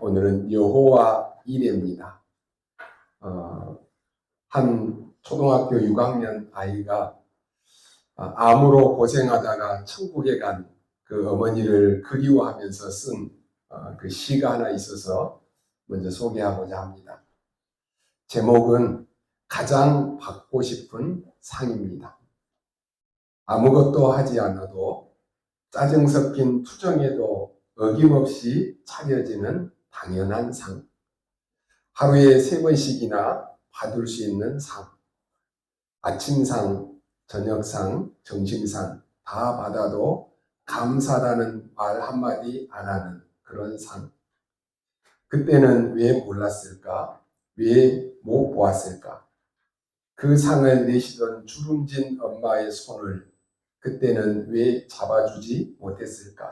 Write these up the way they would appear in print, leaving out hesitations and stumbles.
오늘은 여호와 이레입니다. 한 초등학교 6학년 아이가 암으로 고생하다가 천국에 간 그 어머니를 그리워하면서 쓴 그 시가 하나 있어서 먼저 소개하고자 합니다. 제목은 가장 받고 싶은 상입니다. 아무것도 하지 않아도 짜증 섞인 투정에도 어김없이 차려지는 당연한 상. 하루에 3번씩이나 받을 수 있는 상. 아침상, 저녁상, 점심상 다 받아도 감사라는 말 한마디 안 하는 그런 상. 그때는 왜 몰랐을까? 왜 못 보았을까? 그 상을 내시던 주름진 엄마의 손을 그때는 왜 잡아주지 못했을까?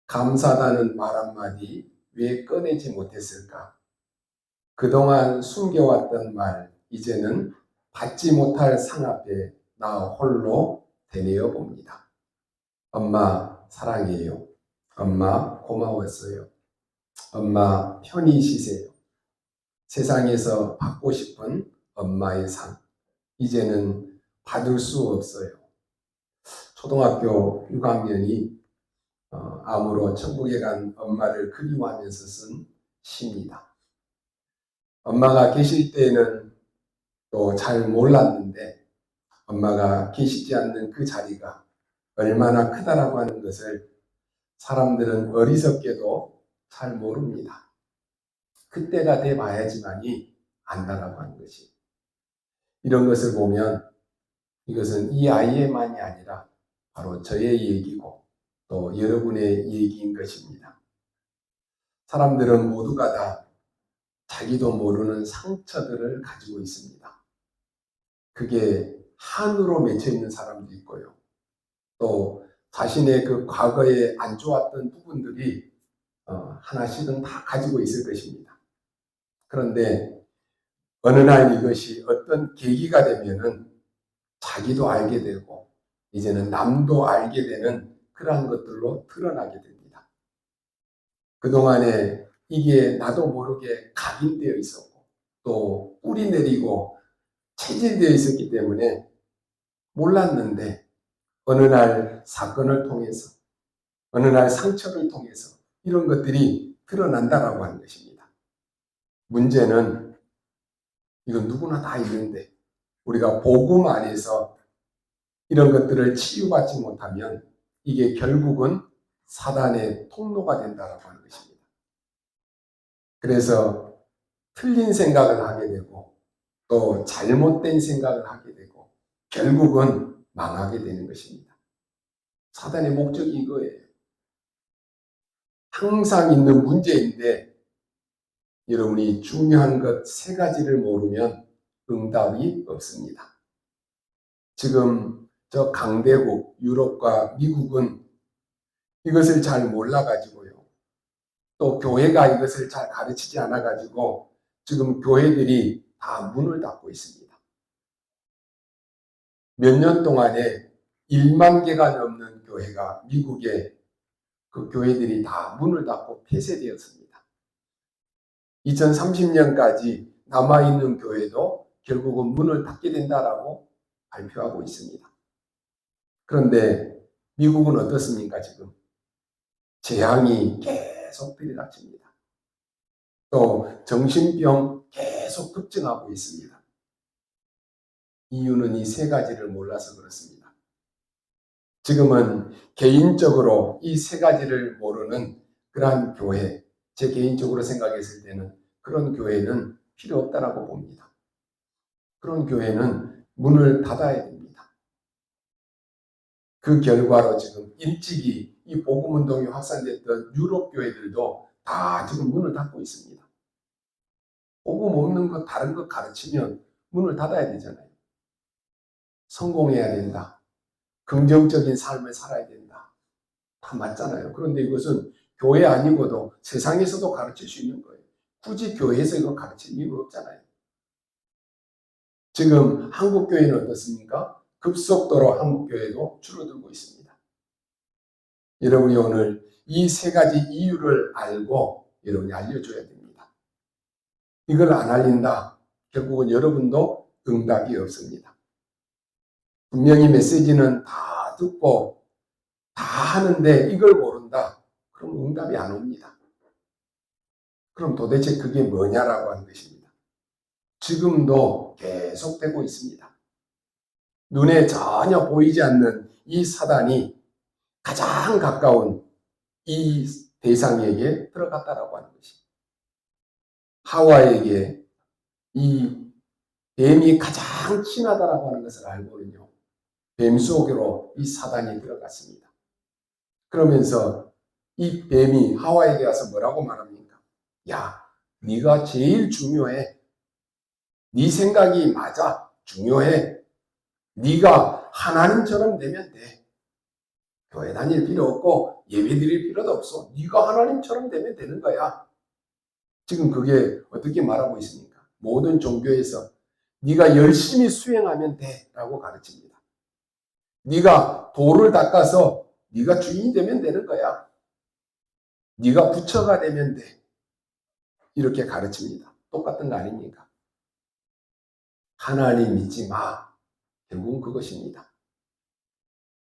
감사하다는 말 한마디 왜 꺼내지 못했을까? 그동안 숨겨왔던 말, 이제는 받지 못할 상 앞에 나 홀로 되뇌어 봅니다. 엄마 사랑해요. 엄마 고마웠어요. 엄마 편히 쉬세요. 세상에서 받고 싶은 엄마의 상, 이제는 받을 수 없어요. 초등학교 6학년이 암으로 천국에 간 엄마를 그리워하면서 쓴 시입니다. 엄마가 계실 때에는 또 잘 몰랐는데 엄마가 계시지 않는 그 자리가 얼마나 크다라고 하는 것을 사람들은 어리석게도 잘 모릅니다. 그때가 돼 봐야지만이 안다라고 하는 것이. 이런 것을 보면 이것은 이 아이의만이 아니라 바로 저의 얘기고 또 여러분의 얘기인 것입니다. 사람들은 모두가 다 자기도 모르는 상처들을 가지고 있습니다. 그게 한으로 맺혀 있는 사람도 있고요. 또 자신의 그 과거에 안 좋았던 부분들이 하나씩은 다 가지고 있을 것입니다. 그런데 어느 날 이것이 어떤 계기가 되면은 자기도 알게 되고 이제는 남도 알게 되는 그러한 것들로 드러나게 됩니다. 그동안에 이게 나도 모르게 각인되어 있었고 또 뿌리 내리고 체질되어 있었기 때문에 몰랐는데 어느 날 사건을 통해서 어느 날 상처를 통해서 이런 것들이 드러난다라고 하는 것입니다. 문제는 이건 누구나 다 있는데 우리가 복음 안에서 이런 것들을 치유받지 못하면 이게 결국은 사단의 통로가 된다라고 하는 것입니다. 그래서 틀린 생각을 하게 되고 또 잘못된 생각을 하게 되고 결국은 망하게 되는 것입니다. 사단의 목적이 이거예요. 항상 있는 문제인데 여러분이 중요한 것 3가지를 모르면 응답이 없습니다. 지금 저 강대국 유럽과 미국은 이것을 잘 몰라가지고요. 또 교회가 이것을 잘 가르치지 않아가지고 지금 교회들이 다 문을 닫고 있습니다. 몇 년 동안에 1만 개가 넘는 교회가 미국에 그 교회들이 다 문을 닫고 폐쇄되었습니다. 2030년까지 남아있는 교회도 결국은 문을 닫게 된다라고 발표하고 있습니다. 그런데 미국은 어떻습니까? 지금 재앙이 계속 들이닥칩니다. 또 정신병 계속 급증하고 있습니다. 이유는 이 3가지를 몰라서 그렇습니다. 지금은 개인적으로 이 3가지를 모르는 그러한 교회, 제 개인적으로 생각했을 때는 그런 교회는 필요 없다라고 봅니다. 그런 교회는 문을 닫아야 됩니다. 그 결과로 지금 일찍이 이 복음운동이 확산됐던 유럽 교회들도 다 지금 문을 닫고 있습니다. 복음 없는 것, 다른 것 가르치면 문을 닫아야 되잖아요. 성공해야 된다. 긍정적인 삶을 살아야 된다. 다 맞잖아요. 그런데 이것은 교회 아니고도 세상에서도 가르칠 수 있는 거예요. 굳이 교회에서 이걸 가르칠 이유가 없잖아요. 지금 한국교회는 어떻습니까? 급속도로 한국교회도 줄어들고 있습니다. 여러분이 오늘 이 3가지 이유를 알고 여러분이 알려줘야 됩니다. 이걸 안 알린다. 결국은 여러분도 응답이 없습니다. 분명히 메시지는 다 듣고 다 하는데 이걸 모른다. 그럼 응답이 안 옵니다. 그럼 도대체 그게 뭐냐라고 하는 것입니다. 지금도 계속되고 있습니다. 눈에 전혀 보이지 않는 이 사단이 가장 가까운 이 대상에게 들어갔다라고 하는 것입니다. 하와에게 이 뱀이 가장 친하다라고 하는 것을 알고는요, 뱀 속으로 이 사단이 들어갔습니다. 그러면서 이 뱀이 하와에게 와서 뭐라고 말합니까? 야, 네가 제일 중요해. 네 생각이 맞아. 중요해. 네가 하나님처럼 되면 돼. 교회 다닐 필요 없고 예배 드릴 필요도 없어. 네가 하나님처럼 되면 되는 거야. 지금 그게 어떻게 말하고 있습니까? 모든 종교에서 네가 열심히 수행하면 돼 라고 가르칩니다. 네가 돌을 닦아서 네가 주인이 되면 되는 거야. 네가 부처가 되면 돼. 이렇게 가르칩니다. 똑같은 거 아닙니까? 하나님 믿지 마. 결국은 그것입니다.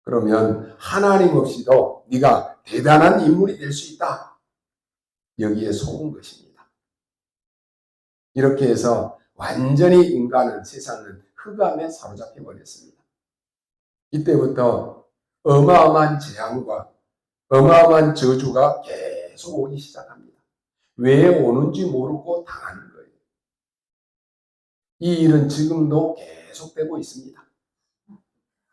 그러면 하나님 없이도 네가 대단한 인물이 될 수 있다. 여기에 속은 것입니다. 이렇게 해서 완전히 인간은, 세상은 흑암에 사로잡혀 버렸습니다. 이때부터 어마어마한 재앙과 어마어마한 저주가 계속 오기 시작합니다. 왜 오는지 모르고 당하는 거예요. 이 일은 지금도 계속되고 있습니다.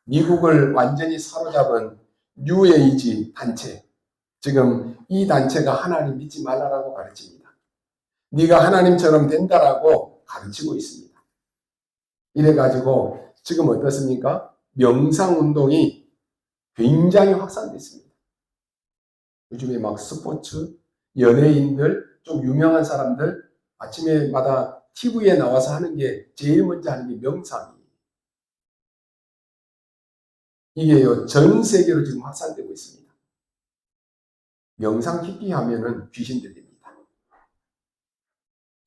미국을 완전히 사로잡은 뉴에이지 단체, 지금 이 단체가 하나님 믿지 말라라고 가르칩니다. 네가 하나님처럼 된다라고 가르치고 있습니다. 이래가지고 지금 어떻습니까? 명상운동이 굉장히 확산됐습니다. 요즘에 막 스포츠, 연예인들, 좀 유명한 사람들 아침에마다 TV에 나와서 하는 게 제일 먼저 하는 게 명상이에요. 이게요, 전 세계로 지금 확산되고 있습니다. 명상 깊이 하면은 귀신 들립니다.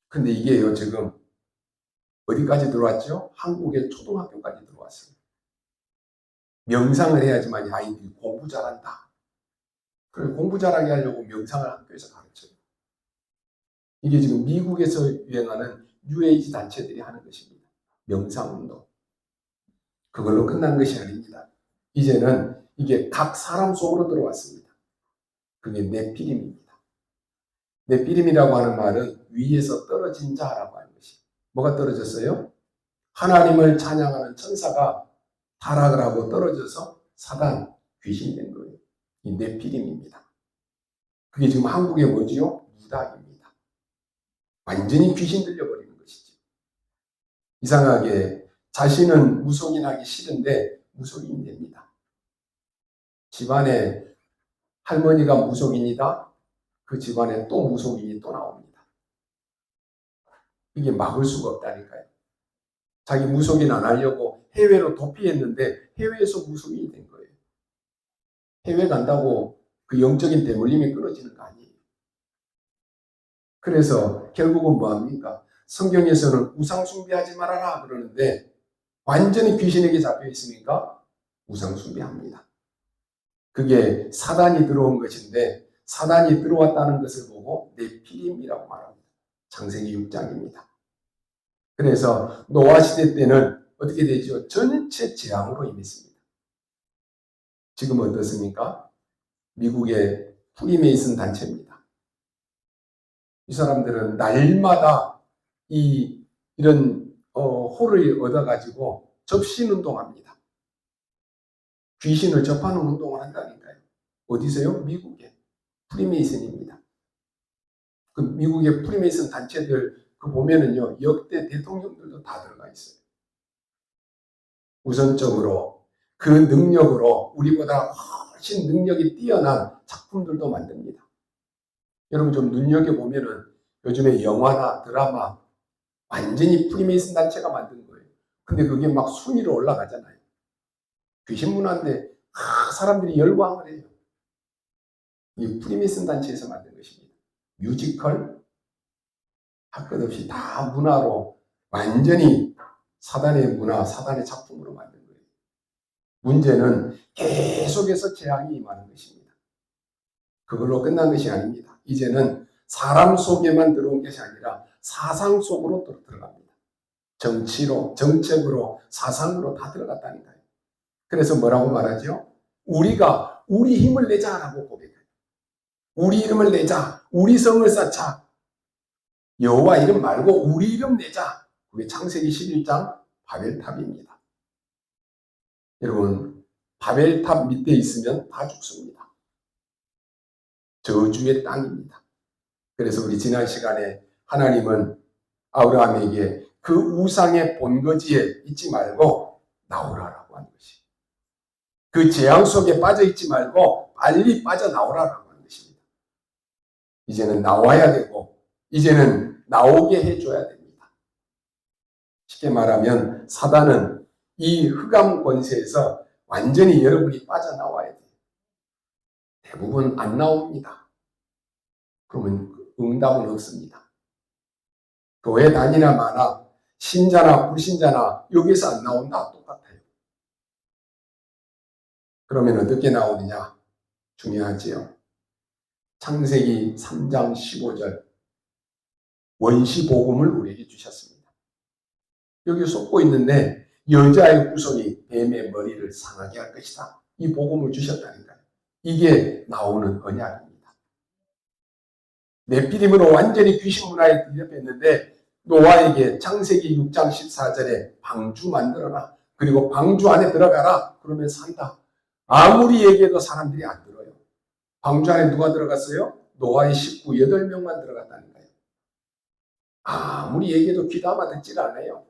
근데 이게요, 지금 어디까지 들어왔죠? 한국의 초등학교까지 들어왔어요. 명상을 해야지만 아이들이 공부 잘한다. 그래서 공부 잘하게 하려고 명상을 학교에서 가르쳐요. 이게 지금 미국에서 유행하는 뉴에이지 단체들이 하는 것입니다. 명상운동. 그걸로 끝난 것이 아닙니다. 이제는 이게 각 사람 속으로 들어왔습니다. 그게 네피림입니다. 네피림이라고 하는 말은 위에서 떨어진 자라고 하는 것이. 뭐가 떨어졌어요? 하나님을 찬양하는 천사가 타락을 하고 떨어져서 사단, 귀신이 된 거예요. 이 네피림입니다. 그게 지금 한국에 뭐지요? 무당입니다. 완전히 귀신 들려버리는 것이죠. 이상하게 자신은 무속인하기 싫은데 무속인이 됩니다. 집안에 할머니가 무속인이다. 그 집안에 또 무속인이 또 나옵니다. 이게 막을 수가 없다니까요. 자기 무속인 안 하려고 해외로 도피했는데 해외에서 무속인이 된 거예요. 해외 간다고 그 영적인 대물림이 끊어지는 거 아니에요. 그래서 결국은 뭐합니까? 성경에서는 우상 숭배하지 말아라 그러는데 완전히 귀신에게 잡혀 있으니까 우상 숭배합니다. 그게 사단이 들어온 것인데 사단이 들어왔다는 것을 보고 네피림이라고 말합니다. 창세기 6장입니다. 그래서 노아 시대 때는 어떻게 되죠? 전체 재앙으로 임했습니다. 지금 어떻습니까? 미국의 프리메이슨 단체입니다. 이 사람들은 날마다 이런 호를 얻어가지고 접신운동합니다. 귀신을 접하는 운동을 한다니까요. 어디서요? 미국에. 프리메이슨입니다. 그 미국의 프리메이슨 단체들 그 보면은요, 역대 대통령들도 다 들어가 있어요. 우선적으로 그 능력으로 우리보다 훨씬 능력이 뛰어난 작품들도 만듭니다. 여러분 좀 눈여겨보면은 요즘에 영화나 드라마 완전히 프리메이슨 단체가 만든 거예요. 근데 그게 막 순위로 올라가잖아요. 귀신 문화인데 사람들이 열광을 해요. 이 프리메이슨 단체에서 만든 것입니다. 뮤지컬, 할 것 없이 다 문화로 완전히 사단의 문화, 사단의 작품으로 만든 거예요. 문제는 계속해서 재앙이 임하는 것입니다. 그걸로 끝난 것이 아닙니다. 이제는 사람 속에만 들어온 것이 아니라 사상 속으로 또 들어갑니다. 정치로, 정책으로, 사상으로 다 들어갔다니까요. 그래서 뭐라고 말하죠? 우리가 우리 힘을 내자라고 고백해요. 우리 이름을 내자, 우리 성을 쌓자. 여호와 이름 말고 우리 이름 내자. 그게 창세기 11장 바벨탑입니다. 여러분, 바벨탑 밑에 있으면 다 죽습니다. 저주의 땅입니다. 그래서 우리 지난 시간에 하나님은 아브라함에게 그 우상의 본거지에 있지 말고 나오라라고 하는 것이. 그 재앙 속에 빠져 있지 말고 빨리 빠져나오라라고 하는 것입니다. 이제는 나와야 되고 이제는 나오게 해줘야 됩니다. 쉽게 말하면 사단은 이 흑암 권세에서 완전히 여러분이 빠져나와야 돼요. 대부분 안 나옵니다. 그러면 응답은 없습니다. 교회 다니나 마나 신자나 불신자나 여기서 안 나온다 똑같아요. 그러면 어떻게 나오느냐? 중요하지요. 창세기 3장 15절 원시복음을 우리에게 주셨습니다. 여기 쏟고 있는데 여자의 후손이 뱀의 머리를 상하게 할 것이다. 이 복음을 주셨다니까요. 이게 나오는 언약입니다. 네피림으로 완전히 귀신 문화에 들여뺐는데 노아에게 창세기 6장 14절에 방주 만들어라. 그리고 방주 안에 들어가라. 그러면 산다. 아무리 얘기해도 사람들이 안 들어요. 방주 안에 누가 들어갔어요? 노아의 식구 8명만 들어갔다는 거예요. 아무리 얘기해도 귀담아 듣질 않아요.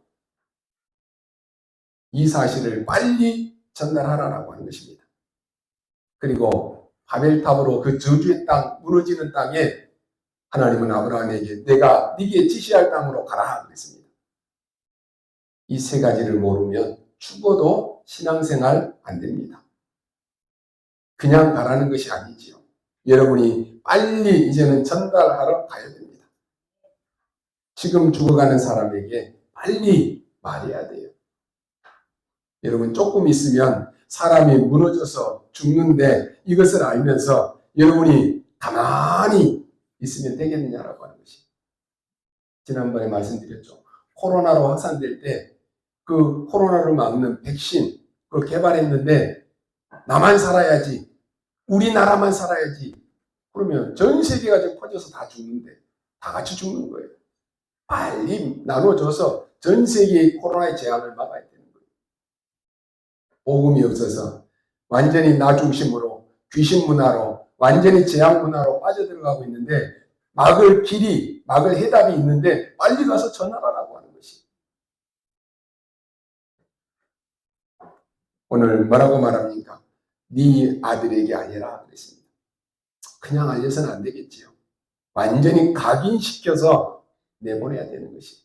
이 사실을 빨리 전달하라고 하는 것입니다. 그리고 바벨탑으로 그 저주의 땅, 무너지는 땅에 하나님은 아브라함에게 내가 네게 지시할 땅으로 가라 그랬습니다. 이 세 가지를 모르면 죽어도 신앙생활 안 됩니다. 그냥 가라는 것이 아니지요. 여러분이 빨리 이제는 전달하러 가야 됩니다. 지금 죽어가는 사람에게 빨리 말해야 돼요. 여러분 조금 있으면 사람이 무너져서 죽는데 이것을 알면서 여러분이 가만히 있으면 되겠느냐라고 하는 것이. 지난번에 말씀드렸죠. 코로나로 확산될 때 그 코로나를 막는 백신 그걸 개발했는데 나만 살아야지, 우리나라만 살아야지. 그러면 전 세계가 지금 퍼져서 다 죽는데 다 같이 죽는 거예요. 빨리 나눠줘서 전 세계의 코로나의 재앙을 막아야 되는 거예요. 복음이 없어서 완전히 나 중심으로 귀신 문화로 완전히 재앙 문화로 빠져들어가고 있는데 막을 길이, 막을 해답이 있는데 빨리 가서 전하라고 하는 것이. 오늘 뭐라고 말합니까? 네 아들에게 알려라 그랬습니다. 그냥 알려서는 안 되겠지요. 완전히 각인시켜서 내보내야 되는 것이.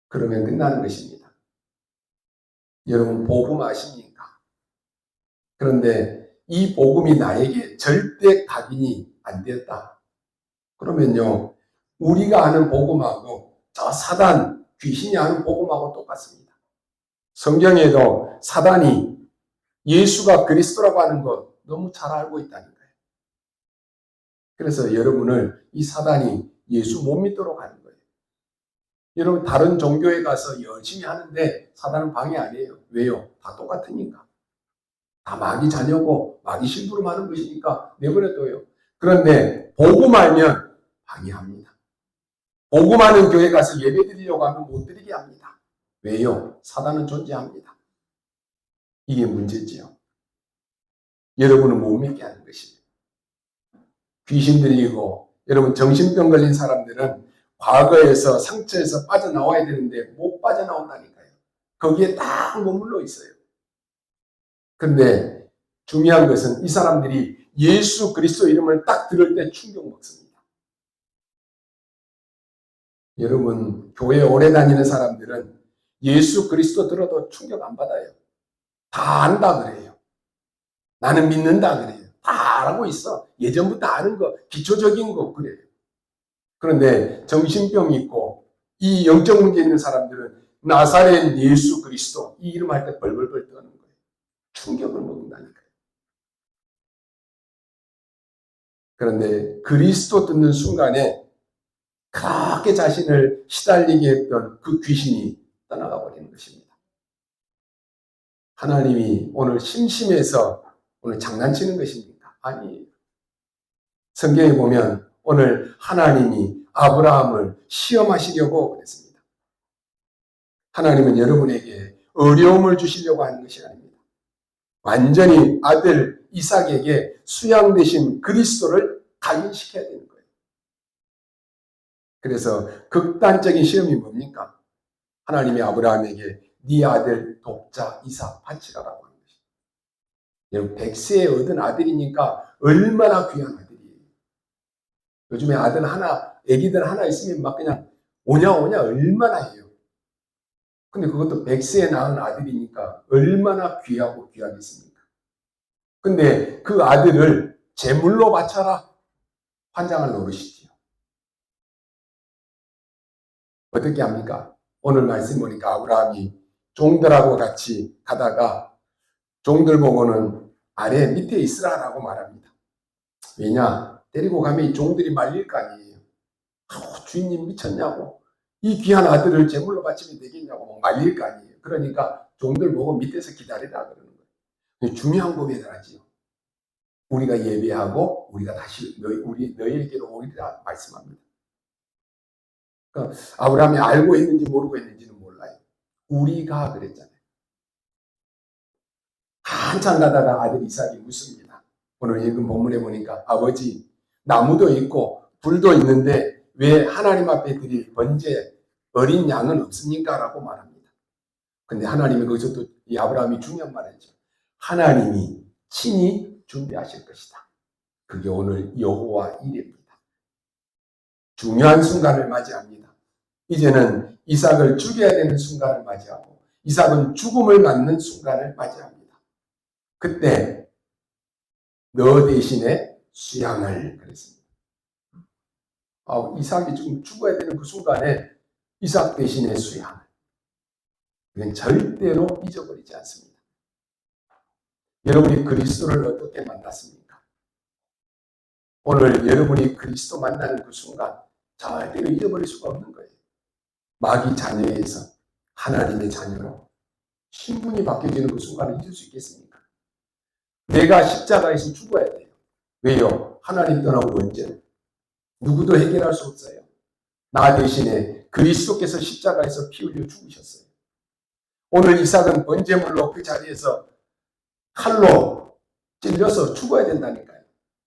그러면 끝나는 것입니다. 여러분 복음 아십니까? 그런데 이 복음이 나에게 절대 각인이 안 되었다. 그러면요, 우리가 아는 복음하고 저 사단, 귀신이 아는 복음하고 똑같습니다. 성경에도 사단이 예수가 그리스도라고 하는 것 너무 잘 알고 있다는 거예요. 그래서 여러분을 이 사단이 예수 못 믿도록 하는 거예요. 여러분 다른 종교에 가서 열심히 하는데 사단은 방해 안 해요. 왜요? 다 똑같으니까. 다 마귀 자녀고 마귀 심부름하는 것이니까 내버려둬요. 그런데 복음 알면 방해합니다. 복음하는 교회 가서 예배 드리려고 하면 못 드리게 합니다. 왜요? 사단은 존재합니다. 이게 문제지요. 여러분은 못 믿게 하는 것입니다. 귀신 들리고 여러분 정신병 걸린 사람들은 과거에서 상처에서 빠져나와야 되는데 못 빠져나온다니까요. 거기에 딱 머물러 있어요. 근데 중요한 것은 이 사람들이 예수 그리스도 이름을 딱 들을 때 충격 먹습니다. 여러분 교회 오래 다니는 사람들은 예수 그리스도 들어도 충격 안 받아요. 다 안다 그래요. 나는 믿는다 그래요. 다 알고 있어. 예전부터 아는 거, 기초적인 거 그래요. 그런데 정신병이 있고 이 영적 문제 있는 사람들은 나사렛 예수 그리스도 이 이름 할 때 벌벌벌 떠는 거예요. 충격을 먹는다니까요. 그런데 그리스도 듣는 순간에 그렇게 자신을 시달리게 했던 그 귀신이 떠나가 버리는 것입니다. 하나님이 오늘 심심해서 오늘 장난치는 것입니까? 아니에요. 성경에 보면 오늘 하나님이 아브라함을 시험하시려고 그랬습니다. 하나님은 여러분에게 어려움을 주시려고 하는 것이 아닙니다. 완전히 아들 이삭에게 수양되신 그리스도를 각인시켜야 되는 거예요. 그래서 극단적인 시험이 뭡니까? 하나님이 아브라함에게 네 아들 독자 이삭 바치라라고 하는 것입니다. 여러분 100세에 얻은 아들이니까 얼마나 귀한 아들이에요. 요즘에 아들 하나, 애기들 하나 있으면 막 그냥 오냐 얼마나 해요. 근데 그것도 100세에 낳은 아들이니까 얼마나 귀하고 귀하겠습니까? 근데 그 아들을 제물로 바쳐라. 환장을 노릇이지요. 어떻게 합니까? 오늘 말씀 보니까 아브라함이 종들하고 같이 가다가 종들 보고는 아래 밑에 있으라라고 말합니다. 왜냐? 데리고 가면 이 종들이 말릴 거 아니에요. 주인님 미쳤냐고. 이 귀한 아들을 제물로 바치면 되겠냐고 말릴 거 아니에요. 그러니까 종들 보고 밑에서 기다리라 그러는 거예요. 중요한 고백을 하지요. 우리가 예배하고 우리가 다시 너희에게로 오리라 말씀합니다. 그러니까 아브라함이 알고 있는지 모르고 있는지는 몰라요. 우리가 그랬잖아요. 한참 가다가 아들 이삭이 묻습니다. 오늘 읽은 본문에 보니까 아버지 나무도 있고 불도 있는데 왜 하나님 앞에 드릴 번제 어린 양은 없습니까? 라고 말합니다. 근데 하나님이 거기서 또 이 아브라함이 중요한 말을 했죠. 하나님이 친히 준비하실 것이다. 그게 오늘 여호와 일입니다. 중요한 순간을 맞이합니다. 이제는 이삭을 죽여야 되는 순간을 맞이하고 이삭은 죽음을 맞는 순간을 맞이합니다. 그때 너 대신에 수양을 그랬습니다. 이삭이 지금 죽어야 되는 그 순간에 이삭 대신에 수양을. 그건 절대로 잊어버리지 않습니다. 여러분이 그리스도를 어떻게 만났습니까? 오늘 여러분이 그리스도 만나는 그 순간 절대로 잊어버릴 수가 없는 거예요. 마귀 자녀에서 하나님의 자녀로 신분이 바뀌어지는 그 순간을 잊을 수 있겠습니까? 내가 십자가에서 죽어야 돼요. 왜요? 하나님 떠나고 언제? 누구도 해결할 수 없어요. 나 대신에 그리스도께서 십자가에서 피 흘려 죽으셨어요. 오늘 이삭은 번제물로 그 자리에서 칼로 찔려서 죽어야 된다니까요.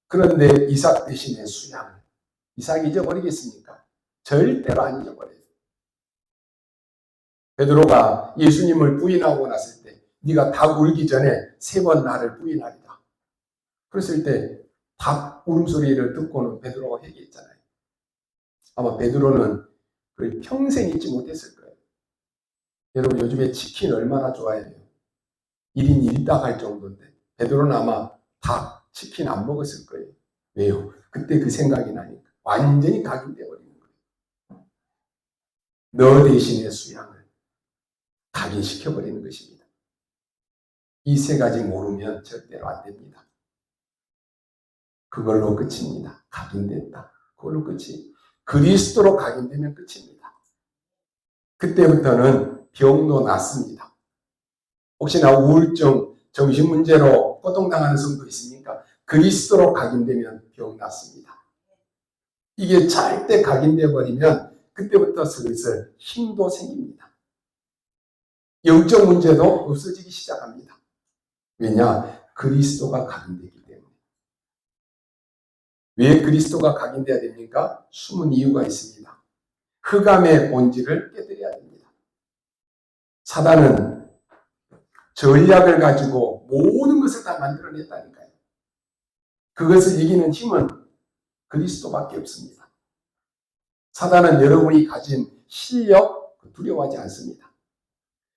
그런데 이삭 대신에 수양을. 이삭이 잊어버리겠습니까? 절대로 안 잊어버려요. 베드로가 예수님을 부인하고 났을 때 네가 닭 울기 전에 3번 나를 부인하리라. 그랬을 때 닭 울음소리를 듣고는 베드로가 회개했잖아요. 아마 베드로는 평생 잊지 못했을 거예요. 여러분 요즘에 치킨 얼마나 좋아해요? 1인 1닭 할 정도인데 베드로는 아마 닭, 치킨 안 먹었을 거예요. 왜요? 그때 그 생각이 나니까 완전히 각인되어 버리는 거예요. 너 대신에 수양을 각인시켜버리는 것입니다. 이 3가지 모르면 절대로 안 됩니다. 그걸로 끝입니다. 각인됐다. 그걸로 끝이. 그리스도로 각인되면 끝입니다. 그때부터는 병도 낫습니다. 혹시나 우울증, 정신문제로 고통당하는 성도 있습니까? 그리스도로 각인되면 병 낫습니다. 이게 절대 각인되어 버리면 그때부터 슬슬 힘도 생깁니다. 영적 문제도 없어지기 시작합니다. 왜냐? 그리스도가 각인되기 때문에. 왜 그리스도가 각인돼야 됩니까? 숨은 이유가 있습니다. 흑암의 본질을 깨뜨려야 됩니다. 사단은 전략을 가지고 모든 것을 다 만들어냈다니까요. 그것을 이기는 힘은 그리스도밖에 없습니다. 사단은 여러분이 가진 실력 두려워하지 않습니다.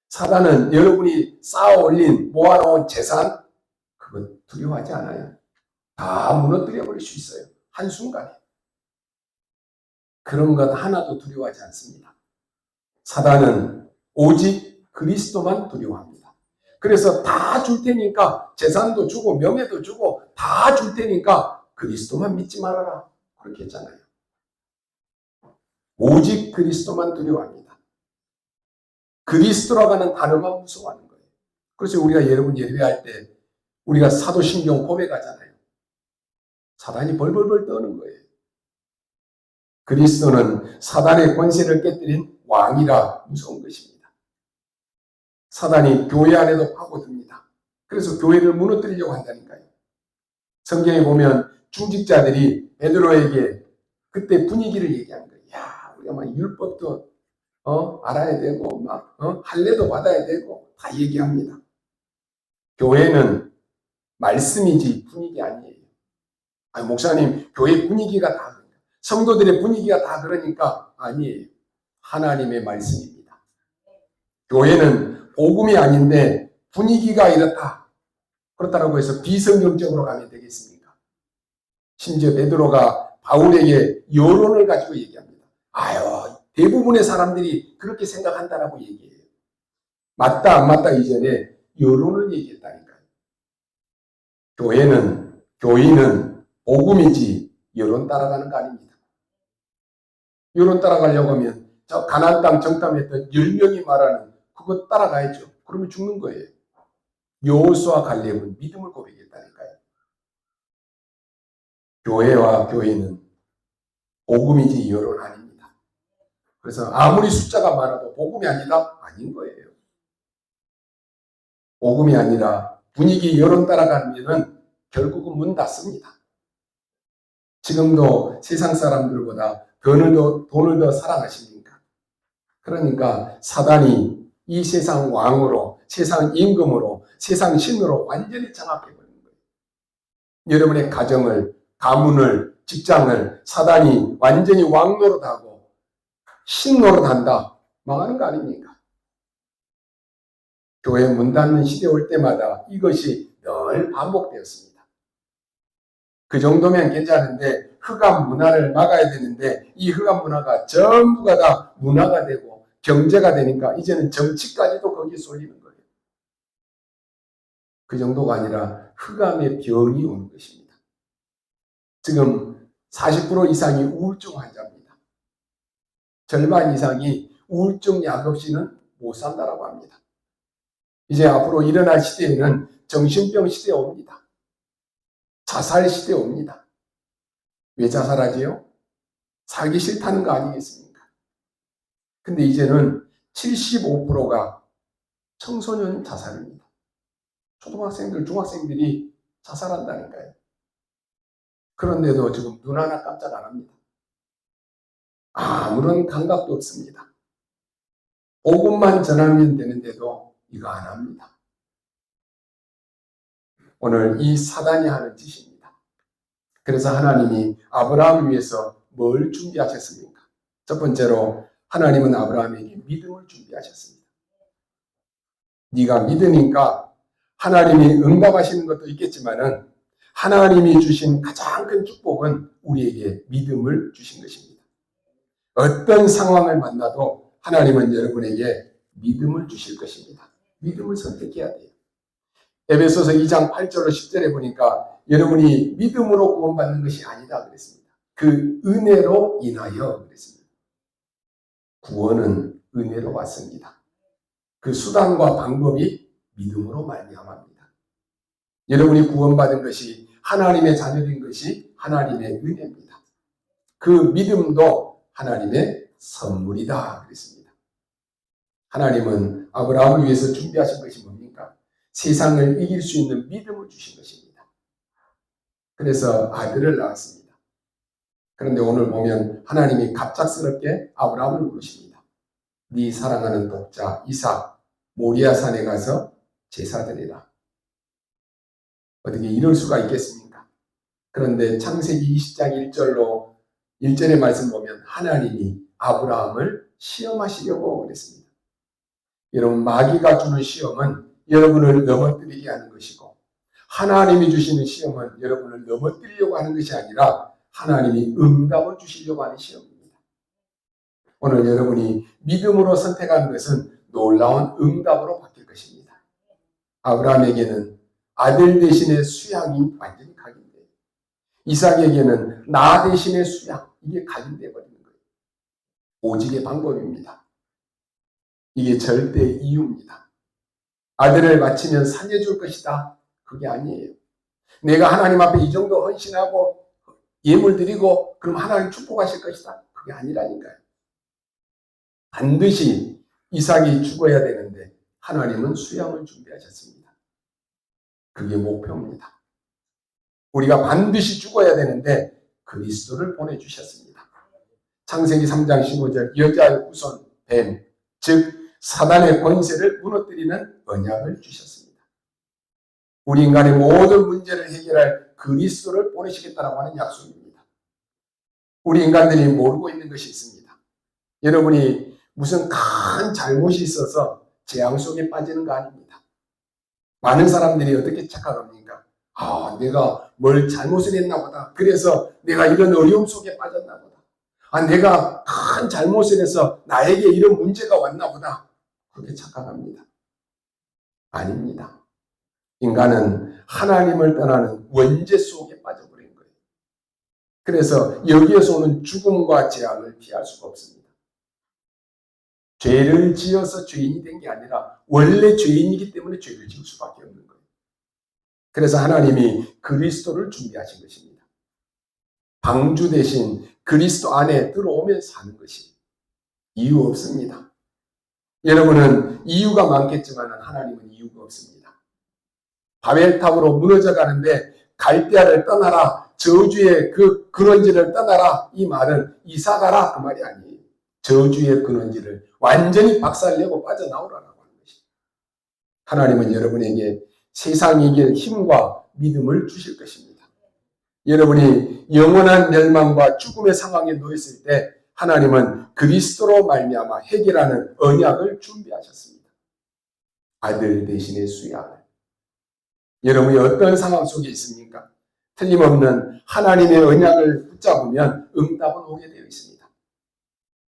사단은 여러분이 쌓아 올린 모아놓은 재산 그건 두려워하지 않아요. 다 무너뜨려 버릴 수 있어요. 한순간에. 그런 것 하나도 두려워하지 않습니다. 사단은 오직 그리스도만 두려워합니다. 그래서 다 줄 테니까, 재산도 주고 명예도 주고 다 줄 테니까 그리스도만 믿지 말아라. 그렇게 했잖아요. 오직 그리스도만 두려워합니다. 그리스도라고 하는 단어만 무서워하는 거예요. 그래서 우리가 여러분 예배할 때 우리가 사도신경 고백하잖아요. 사단이 벌벌벌 떠는 거예요. 그리스도는 사단의 권세를 깨뜨린 왕이라 무서운 것입니다. 사단이 교회 안에도 파고듭니다. 그래서 교회를 무너뜨리려고 한다니까요. 성경에 보면 중직자들이 베드로에게 그때 분위기를 얘기한 거예요. 야, 우리가 막 율법도 알아야 되고 막 할례도 받아야 되고 다 얘기합니다. 교회는 말씀이지 분위기 아니에요. 아니, 목사님, 교회 분위기가 다 그러니까, 성도들의 분위기가 다 그러니까 아니에요. 하나님의 말씀입니다. 교회는 복음이 아닌데 분위기가 이렇다. 그렇다고 해서 비성경적으로 가면 되겠습니까? 심지어 베드로가 바울에게 여론을 가지고 얘기합니다. 아유, 대부분의 사람들이 그렇게 생각한다라고 얘기해요. 맞다 안 맞다 이전에 여론을 얘기했다니까요. 교인은 복음이지 여론 따라가는 거 아닙니다. 여론 따라가려고 하면 저 가나안 땅 정탐했던 10명이 말하는 그거 따라가야죠. 그러면 죽는 거예요. 여호수아 갈렙은 믿음을 고백했다니까요. 교회와 교회는 복음이지 여론 아닙니다. 그래서 아무리 숫자가 많아도 복음이 아니다? 아닌 거예요. 복음이 아니라 분위기 여론 따라가면 결국은 문 닫습니다. 지금도 세상 사람들보다 돈을 더 사랑하십니까? 그러니까 사단이 이 세상 왕으로, 세상 임금으로, 세상 신으로 완전히 장악해버리는 거예요. 여러분의 가정을, 가문을, 직장을 사단이 완전히 왕 노릇하고 신 노릇한다. 망하는 거 아닙니까? 교회 문 닫는 시대 올 때마다 이것이 늘 반복되었습니다. 그 정도면 괜찮은데 흑암 문화를 막아야 되는데 이 흑암 문화가 전부가 다 문화가 되고 경제가 되니까 이제는 정치까지도 거기에 쏠리는 거예요. 그 정도가 아니라 흑암의 병이 오는 것입니다. 지금 40% 이상이 우울증 환자입니다. 절반 이상이 우울증 약 없이는 못 산다라고 합니다. 이제 앞으로 일어날 시대에는 정신병 시대에 옵니다. 자살 시대에 옵니다. 왜 자살하지요? 살기 싫다는 거 아니겠습니까? 근데 이제는 75%가 청소년 자살입니다. 초등학생들, 중학생들이 자살한다니까요. 그런데도 지금 눈 하나 깜짝 안 합니다. 아무런 감각도 없습니다. 복음만 전하면 되는데도 이거 안 합니다. 오늘 이 사단이 하는 짓입니다. 그래서 하나님이 아브라함을 위해서 뭘 준비하셨습니까? 첫 번째로 하나님은 아브라함에게 믿음을 준비하셨습니다. 네가 믿으니까 하나님이 응답하시는 것도 있겠지만은 하나님이 주신 가장 큰 축복은 우리에게 믿음을 주신 것입니다. 어떤 상황을 만나도 하나님은 여러분에게 믿음을 주실 것입니다. 믿음을 선택해야 돼요. 에베소서 2장 8절로 10절에 보니까 여러분이 믿음으로 구원받는 것이 아니다 그랬습니다. 그 은혜로 인하여 그랬습니다. 구원은 은혜로 왔습니다. 그 수단과 방법이 믿음으로 말미암아입니다. 여러분이 구원받은 것이 하나님의 자녀된 것이 하나님의 은혜입니다. 그 믿음도 하나님의 선물이다 그랬습니다. 하나님은 아브라함을 위해서 준비하신 것이 뭡니까? 세상을 이길 수 있는 믿음을 주신 것입니다. 그래서 아들을 낳았습니다. 그런데 오늘 보면 하나님이 갑작스럽게 아브라함을 부르십니다. 네 사랑하는 독자 이삭 모리아 산에 가서 제사 드리라. 어떻게 이럴 수가 있겠습니까? 그런데 창세기 20장 1절의 말씀 보면 하나님이 아브라함을 시험하시려고 그랬습니다. 여러분 마귀가 주는 시험은 여러분을 넘어뜨리게 하는 것이고 하나님이 주시는 시험은 여러분을 넘어뜨리려고 하는 것이 아니라 하나님이 응답을 주시려고 하는 시험입니다. 오늘 여러분이 믿음으로 선택한 것은 놀라운 응답으로 바뀔 것입니다. 아브라함에게는 아들 대신의 수양이 완전히 각인돼요. 이삭에게는 나 대신의 수양, 이게 각인돼 버리는 거예요. 오직의 방법입니다. 이게 절대 이유입니다. 아들을 바치면 살려줄 것이다. 그게 아니에요. 내가 하나님 앞에 이 정도 헌신하고 예물 드리고 그럼 하나님 축복하실 것이다. 그게 아니라니까요. 반드시 이삭이 죽어야 되는데 하나님은 수양을 준비하셨습니다. 그게 목표입니다. 우리가 반드시 죽어야 되는데 그리스도를 보내주셨습니다. 창세기 3장 15절 여자의 후손 뱀, 즉 사단의 권세를 무너뜨리는 언약을 주셨습니다. 우리 인간의 모든 문제를 해결할 그리스도를 보내시겠다라고 하는 약속입니다. 우리 인간들이 모르고 있는 것이 있습니다. 여러분이 무슨 큰 잘못이 있어서 재앙 속에 빠지는 거 아닙니다. 많은 사람들이 어떻게 착각합니까? 내가 뭘 잘못을 했나 보다. 그래서 내가 이런 어려움 속에 빠졌나 보다. 내가 큰 잘못을 해서 나에게 이런 문제가 왔나 보다. 그렇게 착각합니다. 아닙니다. 인간은 하나님을 떠나는 원죄 속에 빠져버린 거예요. 그래서 여기에서 오는 죽음과 재앙을 피할 수가 없습니다. 죄를 지어서 죄인이 된 게 아니라 원래 죄인이기 때문에 죄를 지을 수밖에 없는 거예요. 그래서 하나님이 그리스도를 준비하신 것입니다. 방주 대신 그리스도 안에 들어오면 사는 것이 이유 없습니다. 여러분은 이유가 많겠지만 하나님은 이유가 없습니다. 바벨탑으로 무너져 가는데 갈대아를 떠나라, 저주의 그 근원지를 떠나라, 이 말은 이사 가라 그 말이 아니에요. 저주의 근원지를 완전히 박살내고 빠져나오라고 하는 것입니다. 하나님은 여러분에게 세상이 이길 힘과 믿음을 주실 것입니다. 여러분이 영원한 멸망과 죽음의 상황에 놓였을 때 하나님은 그리스도로 말미암아 해결하는 언약을 준비하셨습니다. 아들 대신의 수양을. 여러분이 어떤 상황 속에 있습니까? 틀림없는 하나님의 언약을 붙잡으면 응답은 오게 되어 있습니다.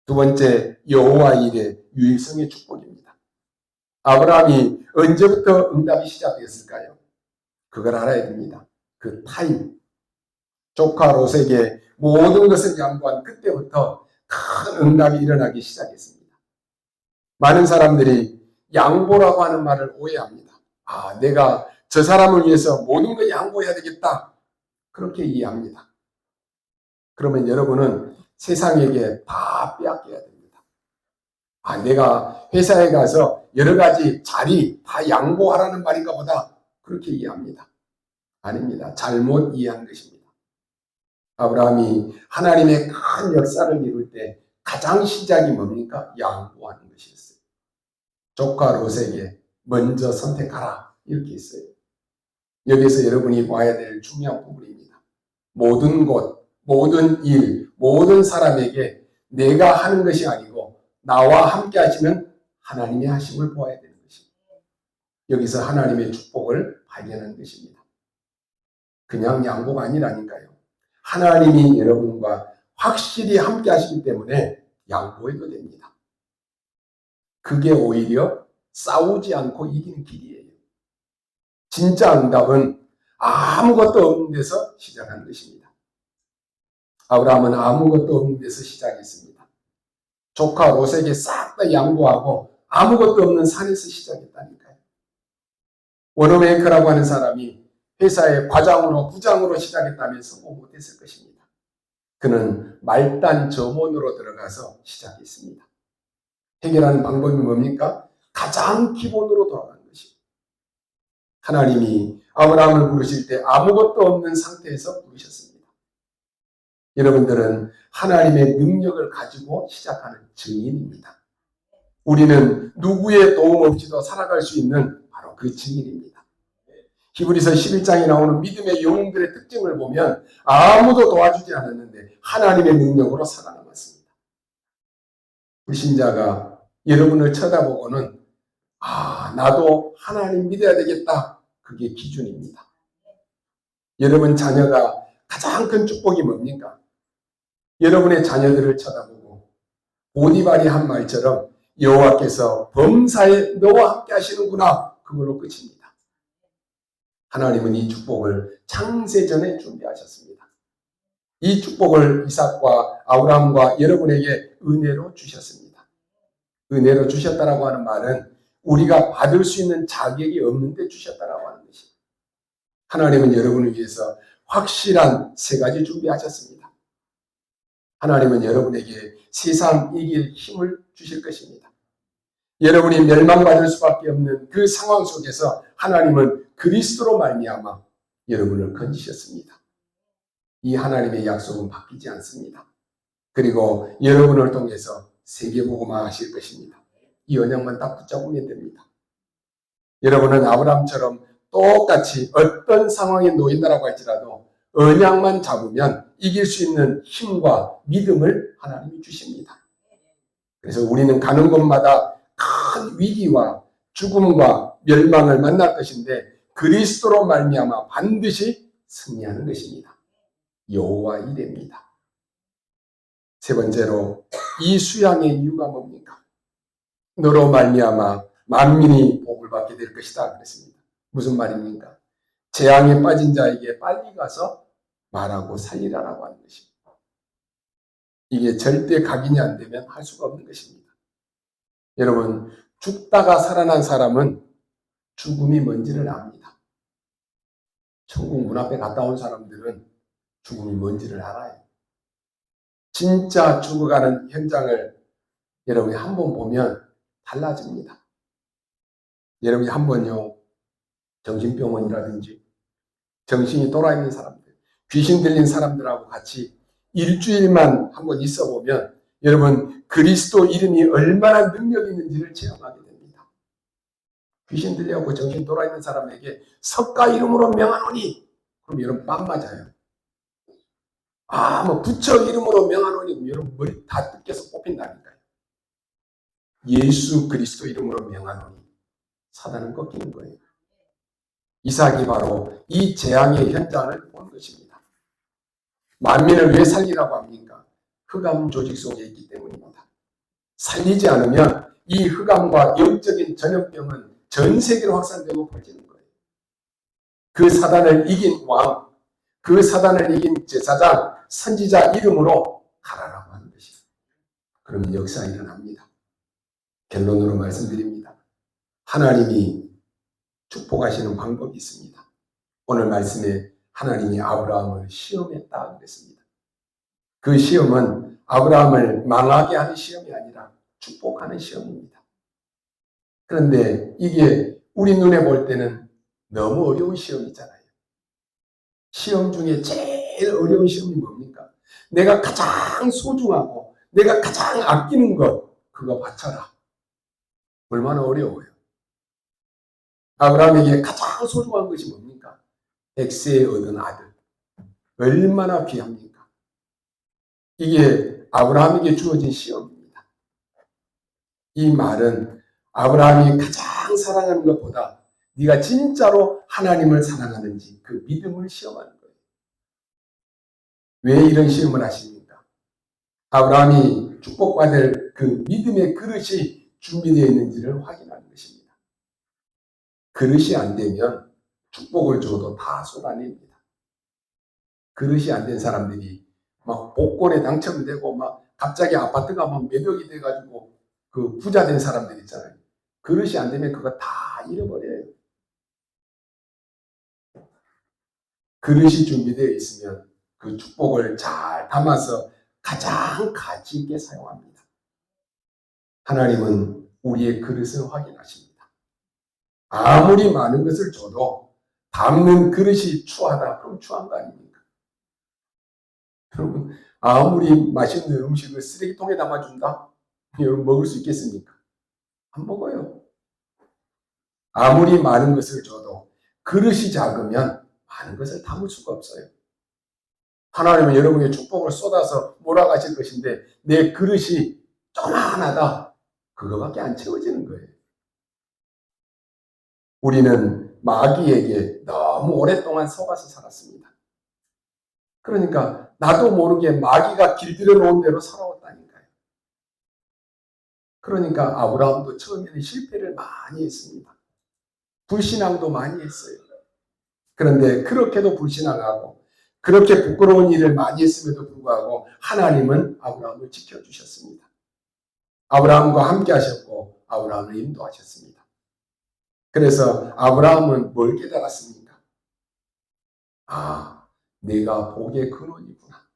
두 번째, 여호와 일의 유일성의 축복입니다. 아브라함이 언제부터 응답이 시작되었을까요? 그걸 알아야 됩니다. 그 타임. 조카 롯에게 모든 것을 양보한 그때부터 큰 응답이 일어나기 시작했습니다. 많은 사람들이 양보라고 하는 말을 오해합니다. 내가 저 사람을 위해서 모든 걸 양보해야 되겠다. 그렇게 이해합니다. 그러면 여러분은 세상에게 다 빼앗겨야 됩니다. 내가 회사에 가서 여러 가지 자리 다 양보하라는 말인가 보다. 그렇게 이해합니다. 아닙니다. 잘못 이해한 것입니다. 아브라함이 하나님의 큰 역사를 이룰 때 가장 시작이 뭡니까? 양보하는 것이었어요. 조카 롯에게 먼저 선택하라 이렇게 했어요. 여기서 여러분이 봐야 될 중요한 부분입니다. 모든 곳, 모든 일, 모든 사람에게 내가 하는 것이 아니고 나와 함께 하시는 하나님의 하심을 보아야 되는 것입니다. 여기서 하나님의 축복을 발견하는 것입니다. 그냥 양보가 아니라니까요. 하나님이 여러분과 확실히 함께 하시기 때문에 양보해도 됩니다. 그게 오히려 싸우지 않고 이기는 길이에요. 진짜 응답은 아무것도 없는 데서 시작하는 것입니다. 아브라함은 아무것도 없는 데서 시작했습니다. 조카 롯에게 싹 다 양보하고 아무것도 없는 산에서 시작했다니까요. 워너메이커라고 하는 사람이 회사의 과장으로 부장으로 시작했다면 성공 못했을 것입니다. 그는 말단 점원으로 들어가서 시작했습니다. 해결하는 방법이 뭡니까? 가장 기본으로 돌아가는 것입니다. 하나님이 아브라함을 부르실 때 아무것도 없는 상태에서 부르셨습니다. 여러분들은 하나님의 능력을 가지고 시작하는 증인입니다. 우리는 누구의 도움 없이도 살아갈 수 있는 바로 그 증인입니다. 히브리서 11장에 나오는 믿음의 영웅들의 특징을 보면 아무도 도와주지 않았는데 하나님의 능력으로 살아남았습니다. 불신자가 여러분을 쳐다보고는 나도 하나님 믿어야 되겠다. 그게 기준입니다. 여러분 자녀가 가장 큰 축복이 뭡니까? 여러분의 자녀들을 쳐다보고 오디발이 한 말처럼 여호와께서 범사에 너와 함께 하시는구나, 그걸로 끝입니다. 하나님은 이 축복을 창세전에 준비하셨습니다. 이 축복을 이삭과 아브라함과 여러분에게 은혜로 주셨습니다. 은혜로 주셨다라고 하는 말은 우리가 받을 수 있는 자격이 없는데 주셨다라고 하는 것입니다. 하나님은 여러분을 위해서 확실한 세 가지 준비하셨습니다. 하나님은 여러분에게 세상 이길 힘을 주실 것입니다. 여러분이 멸망받을 수밖에 없는 그 상황 속에서 하나님은 그리스도로 말미암아 여러분을 건지셨습니다. 이 하나님의 약속은 바뀌지 않습니다. 그리고 여러분을 통해서 세계복음화 하실 것입니다. 이 언약만 딱 붙잡으면 됩니다. 여러분은 아브라함처럼 똑같이 어떤 상황에 놓인다라고 할지라도 언약만 잡으면 이길 수 있는 힘과 믿음을 하나님이 주십니다. 그래서 우리는 가는 곳마다 큰 위기와 죽음과 멸망을 만날 것인데 그리스도로 말미암아 반드시 승리하는 것입니다. 여호와 이레입니다. 세 번째로 이 수양의 이유가 뭡니까? 너로 말미암아 만민이 복을 받게 될 것이다 그랬습니다. 무슨 말입니까? 재앙에 빠진 자에게 빨리 가서 말하고 살리라라고 하는 것입니다. 이게 절대 각인이 안 되면 할 수가 없는 것입니다. 여러분, 죽다가 살아난 사람은 죽음이 뭔지를 압니다. 천국 문 앞에 갔다 온 사람들은 죽음이 뭔지를 알아요. 진짜 죽어가는 현장을 여러분이 한번 보면 달라집니다. 여러분이 한번요, 정신병원이라든지 정신이 돌아있는 사람들, 귀신 들린 사람들하고 같이 일주일만 한번 있어 보면 여러분 그리스도 이름이 얼마나 능력이 있는지를 체험하게 됩니다. 귀신 들려고 정신 돌아있는 사람에게 석가 이름으로 명하노니, 그럼 여러분 빰 맞아요. 뭐 부처 이름으로 명하노니, 그럼 여러분 머리 다 뜯겨서 뽑힌다니까요. 예수 그리스도 이름으로 명하노니 사단은 꺾이는 거예요. 이삭이 바로 이 재앙의 현장을 본 것입니다. 만민을 왜 살리라고 합니까? 흑암 조직 속에 있기 때문입니다. 살리지 않으면 이 흑암과 영적인 전염병은 전 세계로 확산되고 퍼지는 거예요. 그 사단을 이긴 왕, 그 사단을 이긴 제사장, 선지자 이름으로 가라라고 하는 것입니다. 그러면 역사 일어납니다. 결론으로 말씀드립니다. 하나님이 축복하시는 방법이 있습니다. 오늘 말씀에 하나님이 아브라함을 시험했다 그랬습니다. 그 시험은 아브라함을 망하게 하는 시험이 아니라 축복하는 시험입니다. 그런데 이게 우리 눈에 볼 때는 너무 어려운 시험이잖아요. 시험 중에 제일 어려운 시험이 뭡니까? 내가 가장 소중하고 내가 가장 아끼는 것, 그거 바쳐라. 얼마나 어려워요. 아브라함에게 가장 소중한 것이 뭡니까? 백세에 얻은 아들. 얼마나 귀합니까? 이게 아브라함에게 주어진 시험입니다. 이 말은 아브라함이 가장 사랑하는 것보다 네가 진짜로 하나님을 사랑하는지 그 믿음을 시험하는 거예요. 왜 이런 시험을 하십니까? 아브라함이 축복받을 그 믿음의 그릇이 준비되어 있는지를 확인하는 것입니다. 그릇이 안 되면 축복을 줘도 다 쏟아냅니다. 그릇이 안 된 사람들이 막 복권에 당첨되고 막 갑자기 아파트가 막 매덕이 돼가지고 그 부자 된 사람들 있잖아요. 그릇이 안 되면 그거 다 잃어버려요. 그릇이 준비되어 있으면 그 축복을 잘 담아서 가장 가치 있게 사용합니다. 하나님은 우리의 그릇을 확인하십니다. 아무리 많은 것을 줘도 담는 그릇이 추하다, 그럼 추한 거 아닙니까? 여러분, 아무리 맛있는 음식을 쓰레기통에 담아준다? 여러분 먹을 수 있겠습니까? 안 먹어요. 아무리 많은 것을 줘도 그릇이 작으면 많은 것을 담을 수가 없어요. 하나님은 여러분의 축복을 쏟아서 몰아가실 것인데 내 그릇이 조그만하다, 그거밖에 안 채워지는 거예요. 우리는 마귀에게 너무 오랫동안 속아서 살았습니다. 그러니까 나도 모르게 마귀가 길들여 놓은 대로 살아왔다니까요. 그러니까 아브라함도 처음에는 실패를 많이 했습니다. 불신앙도 많이 했어요. 그런데 그렇게도 불신앙하고 그렇게 부끄러운 일을 많이 했음에도 불구하고 하나님은 아브라함을 지켜주셨습니다. 아브라함과 함께 하셨고 아브라함을 인도하셨습니다. 그래서 아브라함은 뭘 깨달았습니까? 아, 내가 복의 근원이구나.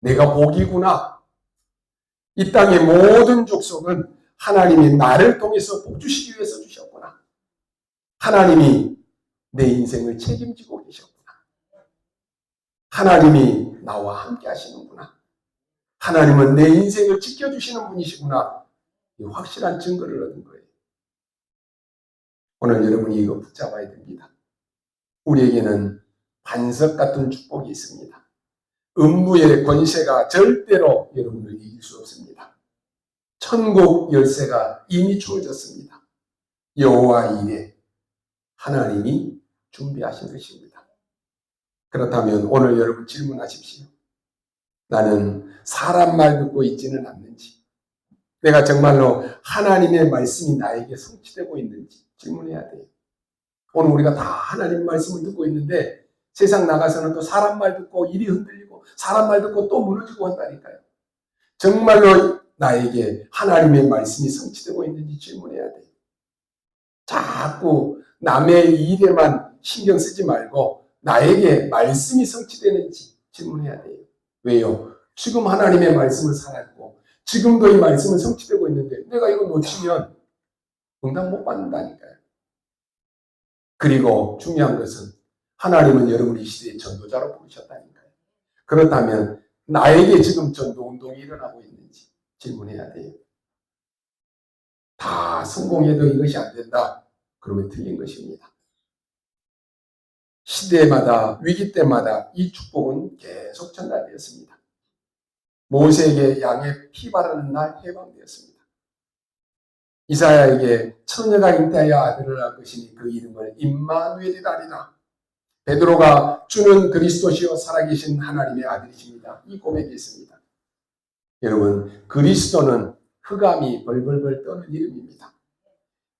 내가 복이구나. 이 땅의 모든 족속은 하나님이 나를 통해서 복 주시기 위해서 주셨구나. 하나님이 내 인생을 책임지고 계셨구나. 하나님이 나와 함께 하시는구나. 하나님은 내 인생을 지켜주시는 분이시구나. 이 확실한 증거를 얻은 거예요. 오늘 여러분이 이거 붙잡아야 됩니다. 우리에게는 반석 같은 축복이 있습니다. 음부의 권세가 절대로 여러분을 이길 수 없습니다. 천국 열쇠가 이미 주어졌습니다. 여호와 이레, 하나님이 준비하신 것입니다. 그렇다면 오늘 여러분 질문하십시오. 나는 사람 말 듣고 있지는 않는지, 내가 정말로 하나님의 말씀이 나에게 성취되고 있는지 질문해야 돼요. 오늘 우리가 다 하나님 말씀을 듣고 있는데 세상 나가서는 또 사람 말 듣고 일이 흔들리고 사람 말 듣고 또 무너지고 한다니까요. 정말로 나에게 하나님의 말씀이 성취되고 있는지 질문해야 돼요. 자꾸 남의 일에만 신경 쓰지 말고 나에게 말씀이 성취되는지 질문해야 돼요. 왜요? 지금 하나님의 말씀을 살았고 지금도 이 말씀은 성취되고 있는데 내가 이거 놓치면 응답 못 받는다니까요. 그리고 중요한 것은 하나님은 여러분을 이 시대의 전도자로 부르셨다니까요. 그렇다면 나에게 지금 전도 운동이 일어나고 있는지 질문해야 돼요. 다 성공해도 이것이 안 된다. 그러면 틀린 것입니다. 시대마다 위기 때마다 이 축복은 계속 전달되었습니다. 모세에게 양의 피 바르는 날 해방되었습니다. 이사야에게 처녀가 잉태하여 아들을 낳을 것이니 그 이름을 임마누엘이라리라. 베드로가 주는 그리스도시요 살아계신 하나님의 아들이십니다. 이 고백이 있습니다. 여러분, 그리스도는 흑암이 벌벌벌 떠는 이름입니다.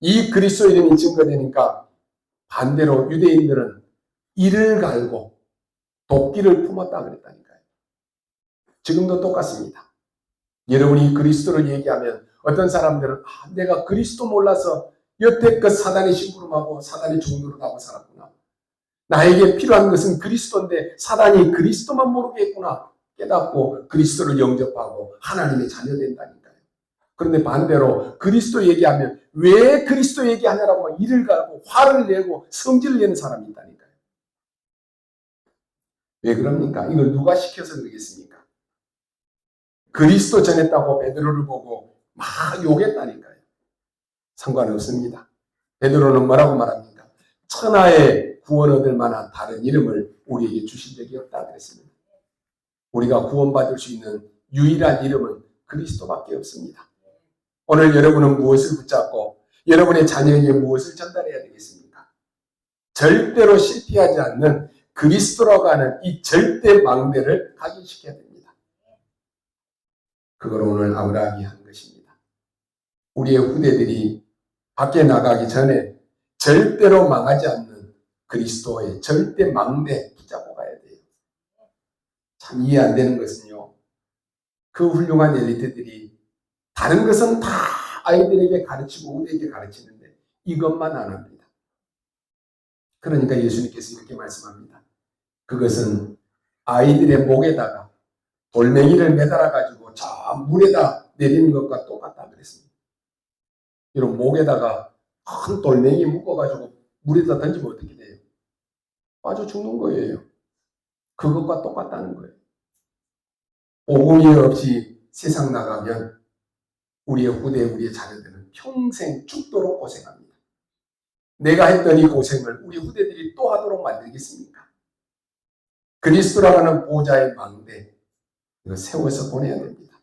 이 그리스도 이름이 증거되니까 반대로 유대인들은 이를 갈고 도끼를 품었다 그랬다니까요. 지금도 똑같습니다. 여러분이 그리스도를 얘기하면 어떤 사람들은 내가 그리스도 몰라서 여태껏 사단의 심부름하고 사단의 종로를 하고 살았구나. 나에게 필요한 것은 그리스도인데 사단이 그리스도만 모르겠구나 깨닫고 그리스도를 영접하고 하나님의 자녀 된다니까요. 그런데 반대로 그리스도 얘기하면 왜 그리스도 얘기하냐라고 막 이를 갈고 화를 내고 성질을 내는 사람이 있다니까요. 왜 그럽니까? 이걸 누가 시켜서 그러겠습니까? 그리스도 전했다고 베드로를 보고 막 욕했다니까요. 상관없습니다. 베드로는 뭐라고 말합니까? 천하의 구원 얻을 만한 다른 이름을 우리에게 주신 적이 없다 그랬습니다. 우리가 구원받을 수 있는 유일한 이름은 그리스도밖에 없습니다. 오늘 여러분은 무엇을 붙잡고 여러분의 자녀에게 무엇을 전달해야 되겠습니까? 절대로 실패하지 않는 그리스도라고 하는 이 절대 망대를 각인시켜야 됩니다. 그걸 오늘 아브라함이 한 것입니다. 우리의 후대들이 밖에 나가기 전에 절대로 망하지 않는 그리스도의 절대 망대 붙잡고 가야 돼요. 참 이해 안 되는 것은요. 그 훌륭한 엘리트들이 다른 것은 다 아이들에게 가르치고 우리에게 가르치는데 이것만 안 합니다. 그러니까 예수님께서 이렇게 말씀합니다. 그것은 아이들의 목에다가 돌멩이를 매달아가지고 저 물에다 내리는 것과 똑같다 그랬습니다. 이런 목에다가 큰 돌멩이 묶어가지고 물에다 던지면 어떻게 돼요? 빠져 죽는 거예요. 그것과 똑같다는 거예요. 복음이 없이 세상 나가면 우리의 후대, 우리의 자녀들은 평생 죽도록 고생합니다. 내가 했던 이 고생을 우리 후대들이 또 하도록 만들겠습니까? 그리스도라는 보좌의 망대, 이거 세워서 보내야 됩니다.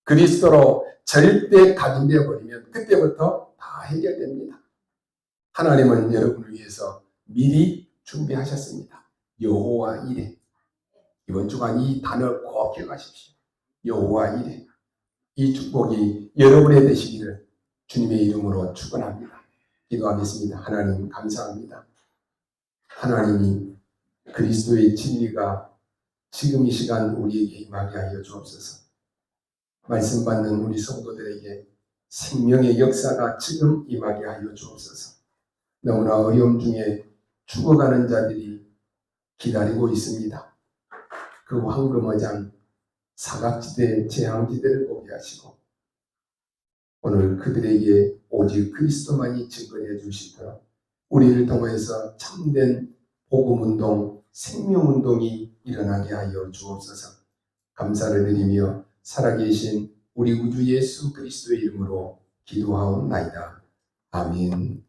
그리스도로 절대 각인되어 버리면 그때부터 다 해결됩니다. 하나님은 여러분을 위해서 미리 준비하셨습니다. 여호와 이레. 이번 주간 이 단어를 꼭 기억하십시오. 여호와 이레. 이 축복이 여러분의 되시기를 주님의 이름으로 축원합니다. 기도하겠습니다. 하나님 감사합니다. 하나님이 그리스도의 진리가 지금 이 시간 우리에게 임하게 하여 주옵소서. 말씀 받는 우리 성도들에게 생명의 역사가 지금 임하게 하여 주옵소서. 너무나 어려움 중에 죽어가는 자들이 기다리고 있습니다. 그 황금어장 사각지대 재앙지대를 보게 하시고 오늘 그들에게 오직 그리스도만이 증거해 주시도록 우리를 통해서 참된 복음운동, 생명운동이 일어나게 하여 주옵소서. 감사를 드리며 살아계신 우리 구주 예수 그리스도의 이름으로 기도하옵나이다. 아멘.